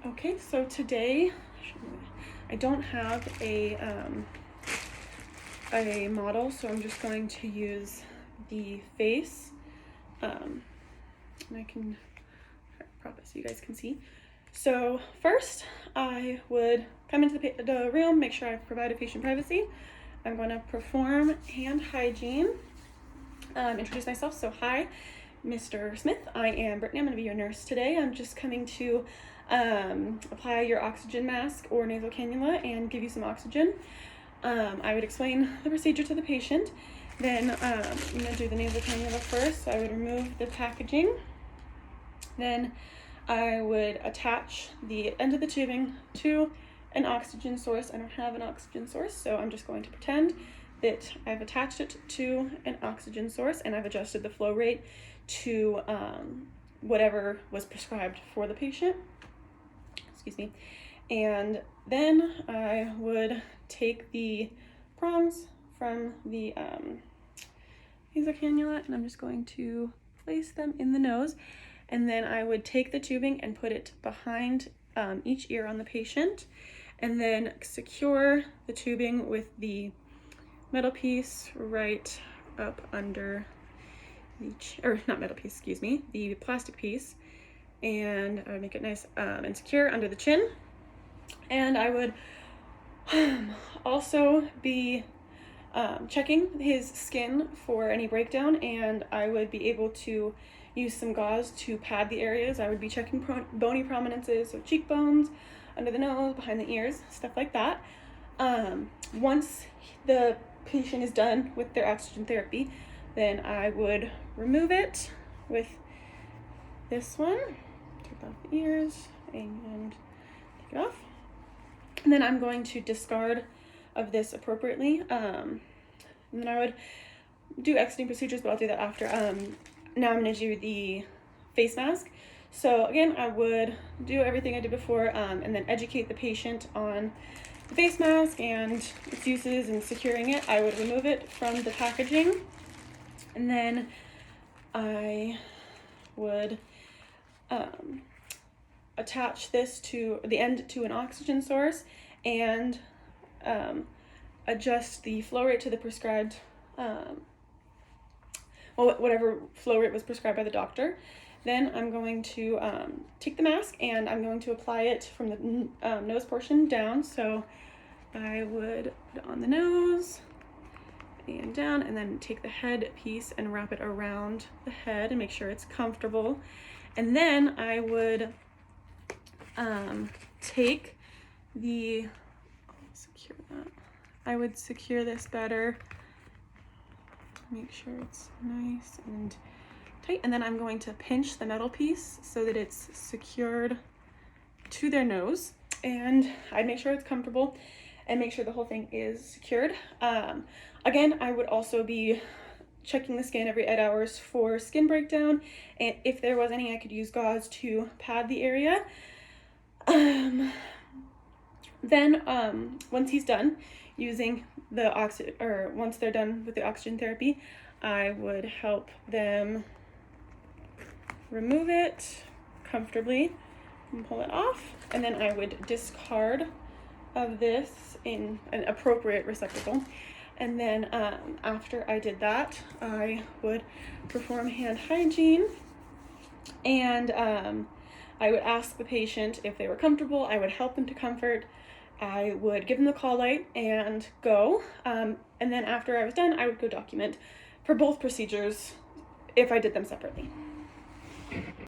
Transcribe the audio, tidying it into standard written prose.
Okay, so today I don't have a model, so I'm just going to use the face, and I can prop it so you guys can see. So first, I would come into the room, make sure I've provided patient privacy. I'm going to perform hand hygiene, introduce myself. So hi, Mr. Smith. I am Brittany. I'm going to be your nurse today. I'm just coming to apply your oxygen mask or nasal cannula and give you some oxygen. I would explain the procedure to the patient. Then I'm going to do the nasal cannula first. So I would remove the packaging. Then I would attach the end of the tubing to an oxygen source. I don't have an oxygen source, so I'm just going to pretend that I've attached it to an oxygen source and I've adjusted the flow rate to whatever was prescribed for the patient. Excuse me. And then I would take the prongs from the nasal cannula and I'm just going to place them in the nose. And then I would take the tubing and put it behind each ear on the patient, and then secure the tubing with the metal piece right up under the plastic piece, and I would make it nice and secure under the chin. And I would also be checking his skin for any breakdown, and I would be able to use some gauze to pad the areas. I would be checking bony prominences, so cheekbones, under the nose, behind the ears, stuff like that. Once the patient is done with their oxygen therapy, then I would remove it with this one, take off the ears and take it off. And then I'm going to discard of this appropriately. And then I would do exiting procedures, but I'll do that after. Now I'm going to do the face mask. So again, I would do everything I did before and then educate the patient on the face mask and its uses and securing it. I would remove it from the packaging, and then I would attach this to the end to an oxygen source and adjust the flow rate to the prescribed whatever flow rate was prescribed by the doctor. Then I'm going to take the mask and I'm going to apply it from the nose portion down. So I would put it on the nose and down, and then take the head piece and wrap it around the head and make sure it's comfortable. And then I would take the, secure that. I would secure this better. Make sure it's nice and tight, and then I'm going to pinch the metal piece so that it's secured to their nose, and I'd make sure it's comfortable and make sure the whole thing is secured. Again, I would also be checking the skin every 8 hours for skin breakdown, and if there was any, I could use gauze to pad the area. Then once he's done using the once they're done with the oxygen therapy, I would help them remove it comfortably and pull it off, and then I would discard of this in an appropriate receptacle. And then after I did that, I would perform hand hygiene, and I would ask the patient if they were comfortable. I would help them to comfort. I would give them the call light and go. And then after I was done, I would go document for both procedures if I did them separately.